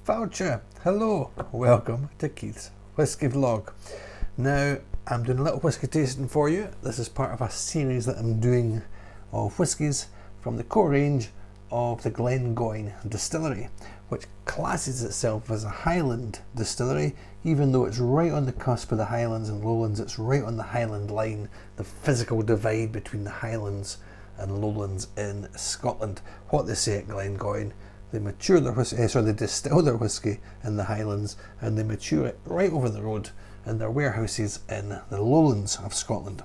Voucher, hello, welcome to Keith's Whisky Vlog. Now, I'm doing a little whisky tasting for you. This is part of a series that I'm doing of whiskies from the core range of the Glengoyne distillery, which classes itself as a Highland distillery, even though it's right on the cusp of the Highlands and Lowlands. It's right on the Highland line, the physical divide between the Highlands and Lowlands in Scotland. What they say at Glengoyne, they mature their whiskey, they distill their whiskey in the Highlands and they mature it right over the road in their warehouses in the Lowlands of Scotland.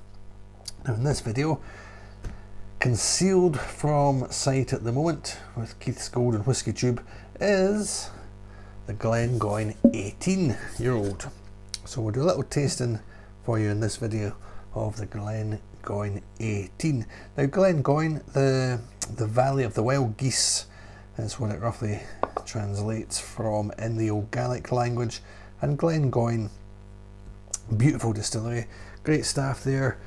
Now in this video, concealed from sight at the moment with Keith's golden whisky tube, is the Glengoyne 18-year-old. So we'll do a little tasting for you in this video of the Glengoyne 18. Now Glengoyne, the Valley of the Wild Geese, is what it roughly translates from in the old Gaelic language. And Glengoyne, beautiful distillery, great staff there,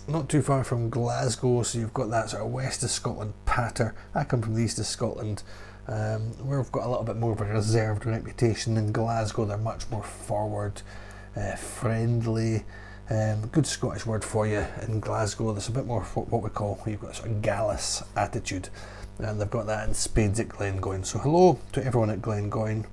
not too far from Glasgow, so you've got that sort of west of Scotland patter. I come from the east of Scotland, where we've got a little bit more of a reserved reputation. In Glasgow they're much more forward, friendly, good Scottish word for you. In Glasgow there's a bit more what we call, you've got a sort of Gallus attitude, and they've got that in spades at Glengoyne. So hello to everyone at Glengoyne.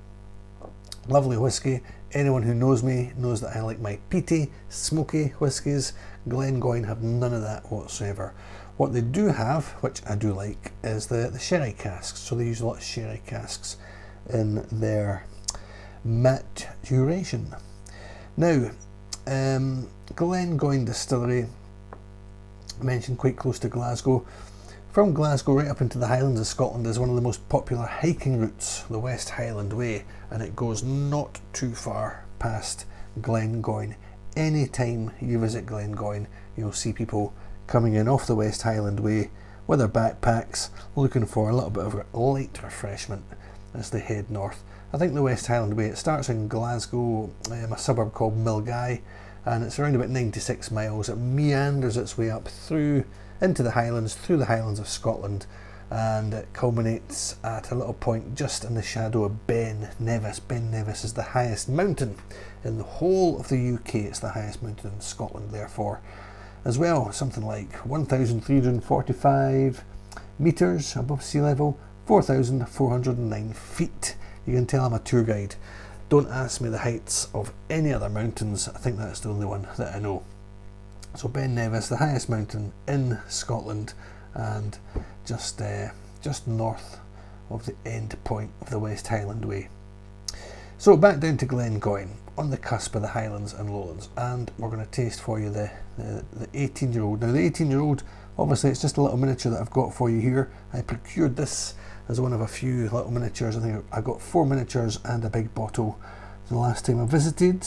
Lovely whisky. Anyone who knows me knows that I like my peaty, smoky whiskies. Glengoyne have none of that whatsoever. What they do have, which I do like, is the sherry casks. So they use a lot of sherry casks in their maturation. Now, Glengoyne distillery, mentioned quite close to Glasgow. From Glasgow right up into the Highlands of Scotland is one of the most popular hiking routes, the West Highland Way, and it goes not too far past Glengoyne. Anytime you visit Glengoyne, you'll see people coming in off the West Highland Way with their backpacks, looking for a little bit of a light refreshment as they head north. I think the West Highland Way, it starts in Glasgow, a suburb called Milngavie, and it's around about 96 miles. It meanders its way up through into the Highlands, through the Highlands of Scotland, and it culminates at a little point just in the shadow of Ben Nevis. Ben Nevis is the highest mountain in the whole of the UK. It's the highest mountain in Scotland, therefore, as well, something like 1,345 metres above sea level, 4,409 feet. You can tell I'm a tour guide. Don't ask me the heights of any other mountains. I think that's the only one that I know. So Ben Nevis, the highest mountain in Scotland, and just north of the end point of the West Highland Way. So back down to Glengoyne, on the cusp of the Highlands and Lowlands, and we're going to taste for you the 18-year-old. Now the 18-year-old, obviously it's just a little miniature that I've got for you here. I procured this as one of a few little miniatures. I think I got 4 miniatures and a big bottle the last time I visited.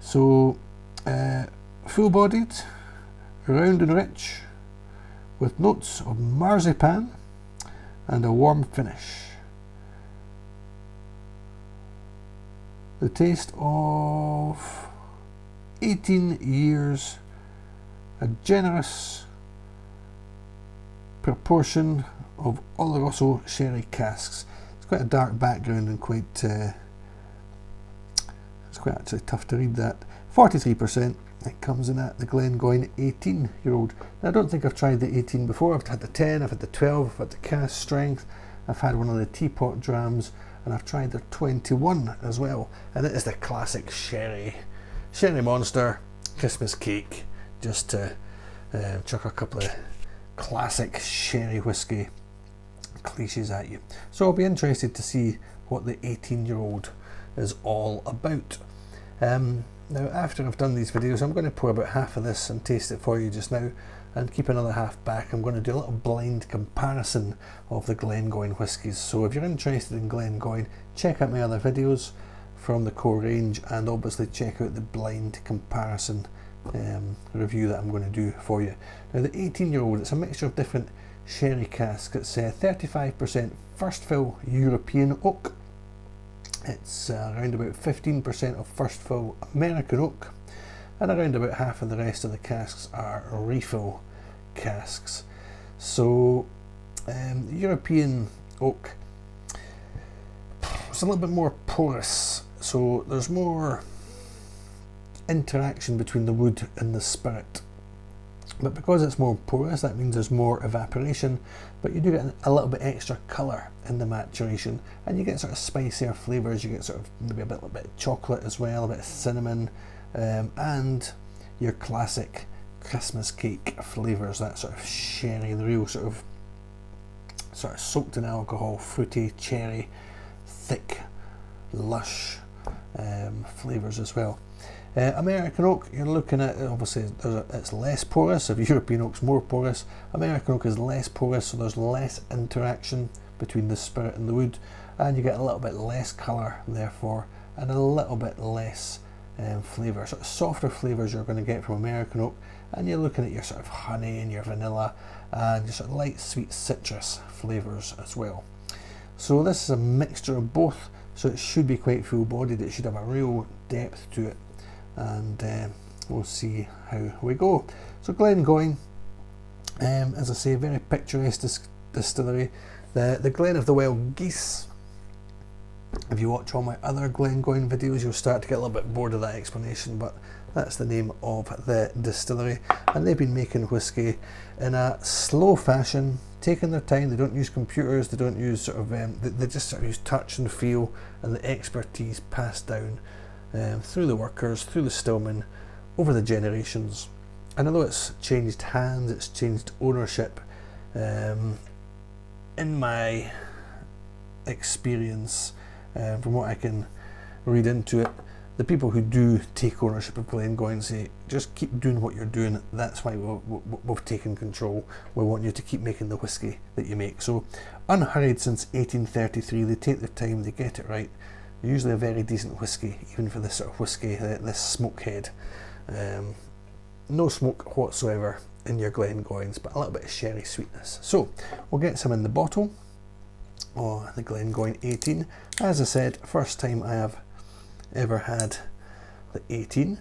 So full-bodied, round and rich, with notes of marzipan and a warm finish. The taste of 18 years, a generous proportion of Oloroso sherry casks. It's quite a dark background and it's quite actually tough to read that. 43%. It comes in at the Glengoyne 18-year-old. Now, I don't think I've tried the 18 before. I've had the 10, I've had the 12, I've had the cask strength, I've had one of the teapot drams, and I've tried the 21 as well. And it is the classic sherry monster, Christmas cake, just to chuck a couple of classic sherry whisky cliches at you. So I'll be interested to see what the 18-year-old is all about. Now after I've done these videos, I'm going to pour about half of this and taste it for you just now, and keep another half back. I'm going to do a little blind comparison of the Glengoyne whiskies. So if you're interested in Glengoyne, check out my other videos from the core range, and obviously check out the blind comparison review that I'm going to do for you. Now the 18-year-old, it's a mixture of different sherry casks. It's 35% first fill European oak. It's around about 15% of first fill American oak, and around about half of the rest of the casks are refill casks. So European oak a little bit more porous, so there's more interaction between the wood and the spirit. But because it's more porous, that means there's more evaporation, but you do get a little bit extra colour in the maturation, and you get sort of spicier flavours. You get sort of maybe a bit of chocolate as well, a bit of cinnamon, and your classic Christmas cake flavours, that sort of sherry, the real sort of soaked in alcohol, fruity, cherry, thick, lush flavours as well. American oak, you're looking at, obviously it's less porous. If European oak's more porous, American oak is less porous, so there's less interaction between the spirit and the wood, and you get a little bit less colour therefore, and a little bit less flavour. Sort of softer flavours you're going to get from American oak, and you're looking at your sort of honey and your vanilla and your sort of light sweet citrus flavours as well. So this is a mixture of both, so it should be quite full bodied, it should have a real depth to it, and we'll see how we go. So Glengoyne, as I say, very picturesque distillery. The Glen of the Wild Geese, if you watch all my other Glengoyne videos you'll start to get a little bit bored of that explanation, but that's the name of the distillery, and they've been making whisky in a slow fashion, taking their time. They don't use computers, they don't use sort of they just sort of use touch and feel and the expertise passed down through the workers, through the stillmen, over the generations. And although it's changed hands, it's changed ownership, in my experience, from what I can read into it, the people who do take ownership of Glengoyne say, just keep doing what you're doing, that's why we've taken control, we want you to keep making the whisky that you make. So unhurried since 1833, they take their time, they get it right. Usually a very decent whisky, even for this sort of whisky, this smoke head. No smoke whatsoever in your Glengoynes, but a little bit of sherry sweetness. So we'll get some in the bottle. Oh, the Glengoyne 18. As I said, first time I have ever had the 18.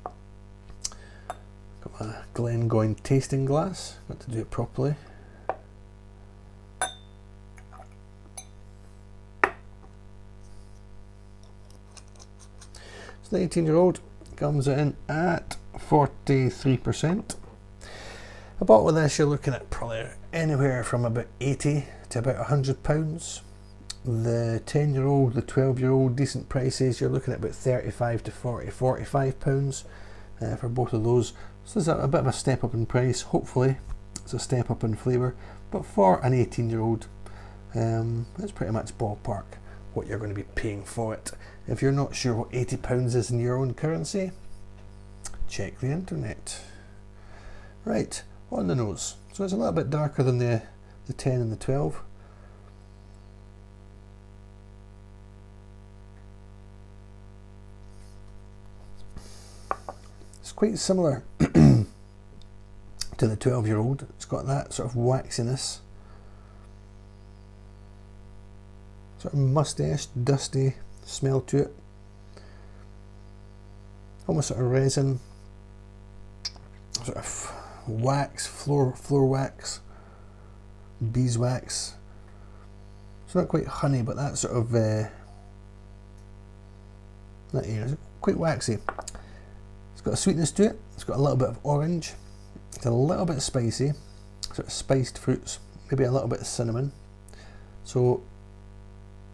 Got my Glengoyne tasting glass, got to do it properly. So the 18-year-old comes in at 43%. A bottle of this you're looking at probably anywhere from about 80 to about £100. The 10-year-old, the 12-year-old, decent prices, you're looking at about 35 to 45 pounds for both of those. So there's a bit of a step up in price. Hopefully it's a step up in flavour, but for an 18-year-old, it's pretty much ballpark what you're going to be paying for it. If you're not sure what £80 is in your own currency, check the internet. Right, on the nose. So it's a little bit darker than the 10 and the 12. It's quite similar to the 12-year-old. It's got that sort of waxiness, sort of mustache, dusty smell to it. Almost sort of resin, sort of wax, floor wax, beeswax. It's not quite honey, but that sort of that here is quite waxy. It's got a sweetness to it. It's got a little bit of orange. It's a little bit spicy, sort of spiced fruits, maybe a little bit of cinnamon. So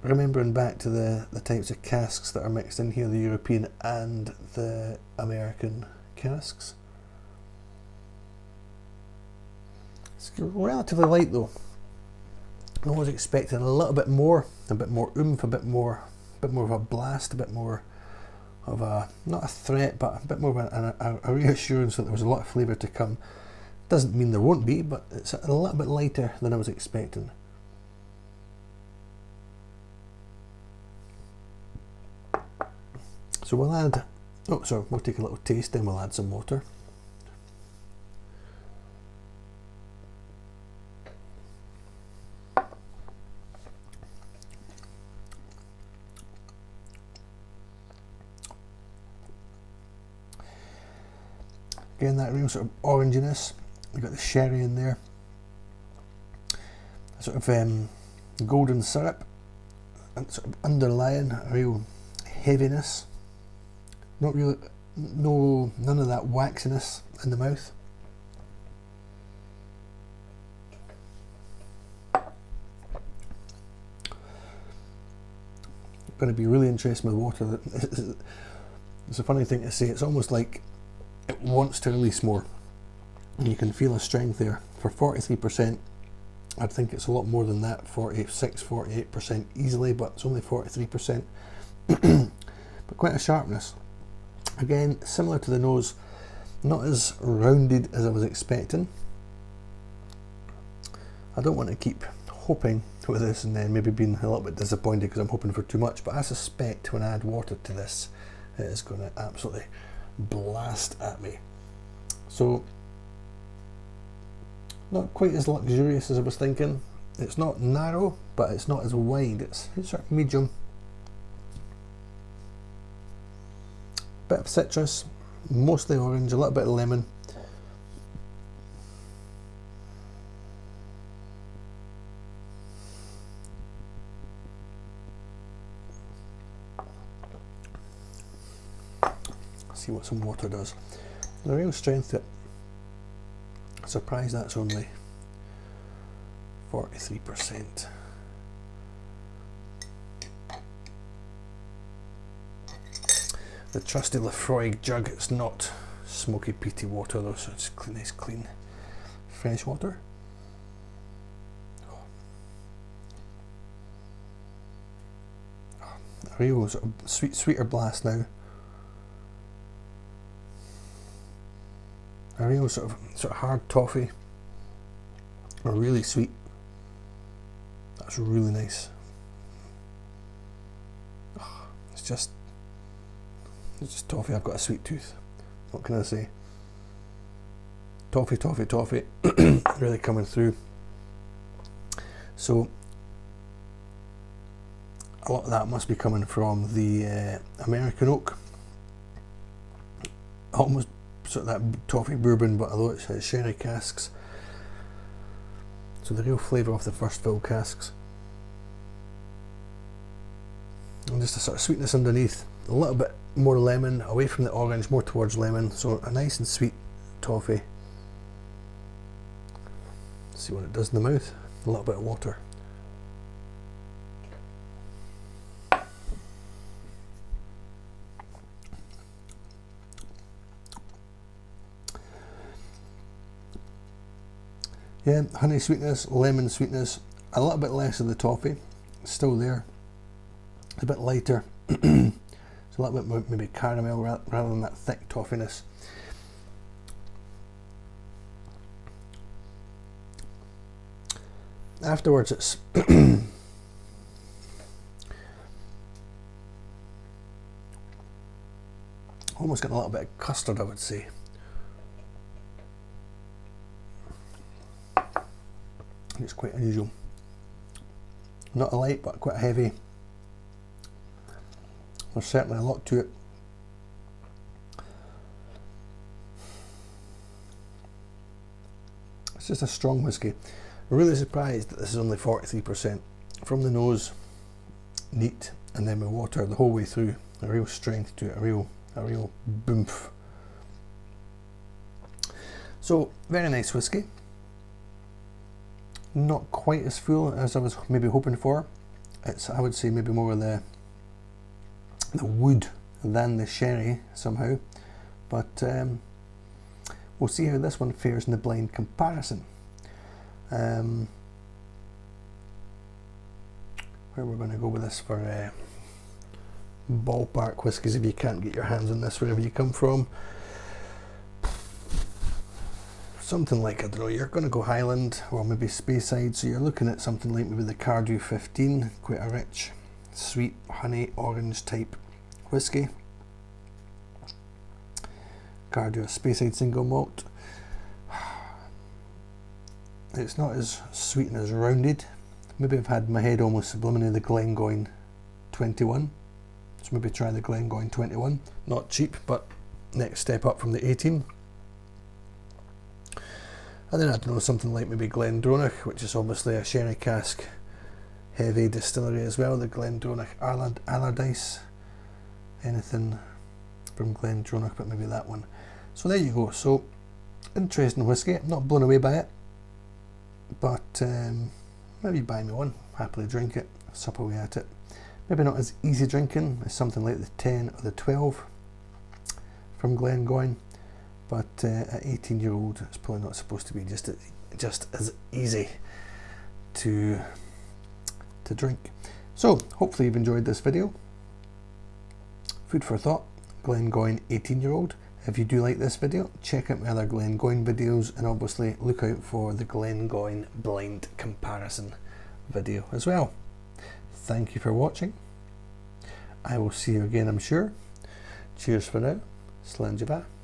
remembering back to the types of casks that are mixed in here, the European and the American casks. It's relatively light though. I was expecting a little bit more oomph, a bit more of a blast, a bit more of a, not a threat, but a bit more of a reassurance that there was a lot of flavour to come. Doesn't mean there won't be, but it's a little bit lighter than I was expecting. So we'll add, we'll take a little taste, then we'll add some water. Again, that real sort of oranginess. We've got the sherry in there. Sort of golden syrup sort of underlying a real heaviness. Not really, none of that waxiness in the mouth. Going to be really interested with water. It's a funny thing to say. It's almost like it wants to release more. And you can feel a strength there. For 43%, I'd think it's a lot more than that, 46, 48% easily, but it's only 43%. But quite a sharpness. Again, similar to the nose, not as rounded as I was expecting. I don't want to keep hoping with this and then maybe being a little bit disappointed because I'm hoping for too much, but I suspect when I add water to this, it is going to absolutely blast at me. So, not quite as luxurious as I was thinking. It's not narrow, but it's not as wide. It's sort of medium. Bit of citrus, mostly orange, a little bit of lemon. See what some water does. The real strength to it. Surprised that's only 43%. The trusty Lefroy jug, it's not smoky peaty water though, so it's nice clean fresh water. A real sort of sweeter blast now. A real sort of hard toffee, or really sweet. That's really nice. Oh, it's just toffee. I've got a sweet tooth. What can I say? Toffee, toffee, toffee. Really coming through. So a lot of that must be coming from the American oak. Almost sort of that toffee bourbon, but although it's sherry casks. So the real flavour of the first fill casks. And just a sort of sweetness underneath. A little bit more lemon, away from the orange, more towards lemon. So a nice and sweet toffee. See what it does in the mouth. A little bit of water. Yeah, honey sweetness, lemon sweetness, a little bit less of the toffee, still there. It's a bit lighter. It's a little bit maybe caramel rather than that thick toffiness. Afterwards, it's almost got a little bit of custard, I would say. It's quite unusual. Not a light, but quite heavy. There's certainly a lot to it. It's just a strong whiskey. I'm really surprised that this is only 43%. From the nose, neat, and then with water the whole way through. A real strength to it, a real boomph. So, very nice whiskey. Not quite as full as I was maybe hoping for. It's, I would say, maybe more of the wood than the sherry somehow, but we'll see how this one fares in the blind comparison. Where we're going to go with this for ballpark whiskies, if you can't get your hands on this wherever you come from. Something like, I don't know, you're going to go Highland or maybe Speyside, so you're looking at something like maybe the Cardew 15, quite a rich, sweet, honey, orange type whiskey. Cardew, a Speyside single malt. It's not as sweet and as rounded. Maybe I've had in my head almost subliminally the Glengoyne 21. So maybe try the Glengoyne 21. Not cheap, but next step up from the 18. And then I don't know, something like maybe Glendronach, which is obviously a sherry cask heavy distillery as well, the Glendronach Allardyce. Anything from Glendronach, but maybe that one. So there you go. So interesting whiskey. I'm not blown away by it, but maybe buy me one, happily drink it, sup away at it. Maybe not as easy drinking as something like the 10 or the 12 from Glengoyne, but at 18-year-old it's probably not supposed to be just as easy to drink. So hopefully you've enjoyed this video. Food for thought, Glengoyne 18-year-old. If you do like this video, check out my other Glengoyne videos, and obviously look out for the Glengoyne blind comparison video as well. Thank you for watching. I will see you again, I'm sure. Cheers for now. Slán